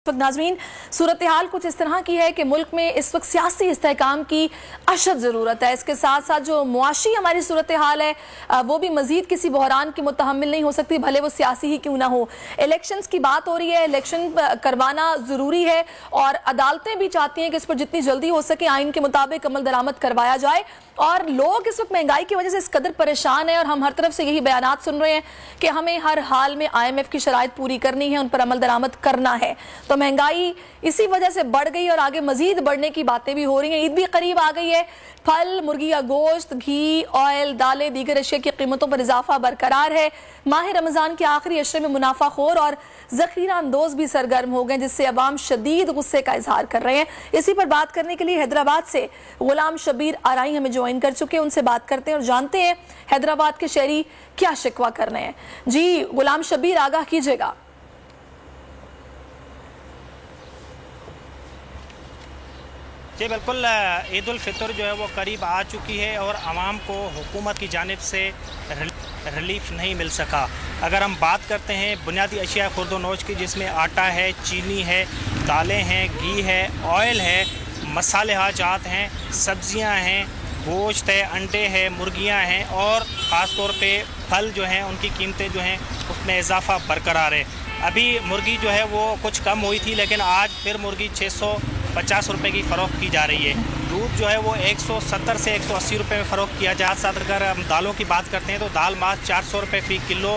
नाज़रीन, सूरत हाल कुछ इस तरह की है कि मुल्क में इस वक्त सियासी इस्तेहकाम की अशद ज़रूरत है। इसके साथ साथ जो मुआशी हमारी सूरत हाल है वो भी मजीद किसी बहरान की मुतहम्मिल नहीं हो सकती, भले वो सियासी ही क्यों ना हो। इलेक्शंस की बात हो रही है, इलेक्शन करवाना ज़रूरी है और अदालतें भी चाहती हैं कि इस पर जितनी जल्दी हो सके आइन के मुताबिक अमल दरामद करवाया जाए। और लोग इस वक्त महंगाई की वजह से इस कदर परेशान है और हम हर तरफ से यही बयानात सुन रहे हैं कि हमें हर हाल में IMF की शराइत पूरी करनी है, उन पर अमल दरामद करना है। तो महंगाई इसी वजह से बढ़ गई और आगे मजीद बढ़ने की बातें भी हो रही हैं। ईद भी करीब आ गई है। फल, मुर्गी या गोश्त, घी, ऑयल, दालें, दीगर अशिया की कीमतों पर इजाफा बरकरार है। माह रमजान के आखिरी अशरे में मुनाफाखोर और जखीरा अंदोज भी सरगर्म हो गए, जिससे अवाम शदीद गुस्से का इजहार कर रहे हैं। इसी पर बात करने के लिए हैदराबाद से गुलाम शबीर आराई हमें ज्वाइन कर चुके हैं। उनसे बात करते हैं और जानते हैं हैदराबाद के शहरी क्या शिकवा कर रहे हैं। जी गुलाम शबीर, आगाह कीजिएगा। जी बिल्कुल, ईद उल फितर जो है वो करीब आ चुकी है और आवाम को हुकूमत की जानिब से रिलीफ नहीं मिल सका। अगर हम बात करते हैं बुनियादी अशिया खुर्द नोश की, जिसमें आटा है, चीनी है, दालें हैं, घी है, ऑयल है, मसाले जात हैं, सब्जियां हैं, गोश्त है, अंडे हैं, मुर्गियां हैं और ख़ास तौर पे फल जो हैं उनकी कीमतें जो हैं उसमें इजाफा बरकरार है। अभी मुर्गी जो है वो कुछ कम हुई थी, लेकिन आज फिर मुर्गी 650 रुपये की फ़रोख्त की जा रही है। दूध जो है वो 170 से 180 रुपये में फ़रोख्त किया जा साथ। अगर हम दालों की बात करते हैं तो दाल मास 400 रुपये फ़ी किलो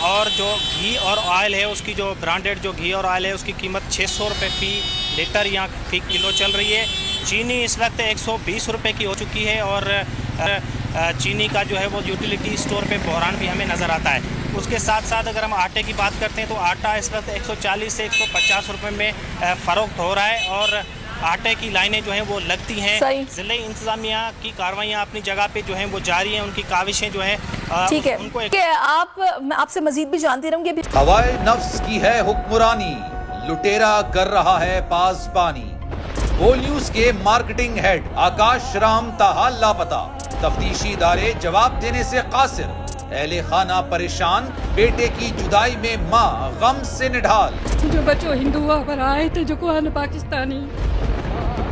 और जो घी और ऑयल है उसकी जो ब्रांडेड जो घी और ऑयल है उसकी कीमत 600 रुपये फ़ी लीटर या फ़ी किलो चल रही है। चीनी इस वक्त 120 रुपये की हो चुकी है और चीनी का जो है वो यूटिलिटी स्टोर पे बहरान भी हमें नज़र आता है। उसके साथ साथ अगर हम आटे की बात करते हैं तो आटा इस वक्त 140 से 150 रुपये में फ़रोख्त हो रहा है और आटे की लाइनें जो हैं वो लगती हैं। ज़िले इंतज़ामिया की कार्रवाइयाँ अपनी जगह पे जो हैं वो जारी हैं, उनकी काविशें जो हैं ठीक है उनको आपसे मजीद भी जानती रहूँगी। हवाए नफ्स की है हुक्मरानी, लुटेरा कर रहा है पासबानी। बोल न्यूज के मार्केटिंग हेड आकाश राम ताहा लापता, तफ्तीशी इदारे जवाब देने से कासिर। अहले खाना परेशान, बेटे की जुदाई में माँ गम से निढाल। जो बच्चो हिंदू पर आए थे जो को पाकिस्तानी,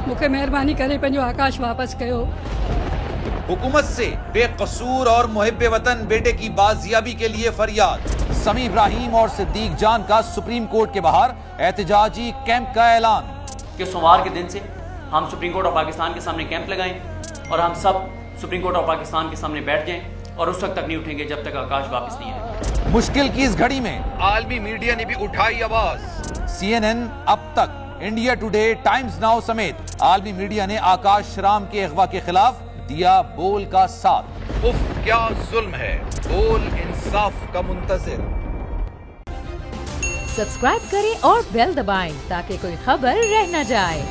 मुझे मेहरबानी करे पंजो आकाश वापस कयो। हुकूमत से बेकसूर और मुहिब्बे वतन बेटे की बाजियाबी के लिए फरियाद। समी इब्राहिम और सिद्दीक जान का सुप्रीम कोर्ट के बाहर एहतजाजी कैंप का ऐलान कि सोमवार के दिन से हम सुप्रीम कोर्ट ऑफ पाकिस्तान के सामने कैंप लगाएं और हम सब सुप्रीम कोर्ट ऑफ पाकिस्तान के सामने बैठ जाएं और उस वक्त तक नहीं उठेंगे जब तक आकाश वापस नहीं आए। मुश्किल की इस घड़ी में आलमी मीडिया ने भी उठाई आवाज। CNN, अब तक, इंडिया टुडे, टाइम्स नाउ समेत आलमी मीडिया ने आकाश राम के अगवा के खिलाफ दिया बोल का साथ। उफ क्या जुल्म है, बोल इंसाफ का मुंतजिर। सब्सक्राइब करें और बेल दबाएं ताकि कोई खबर रह न जाए।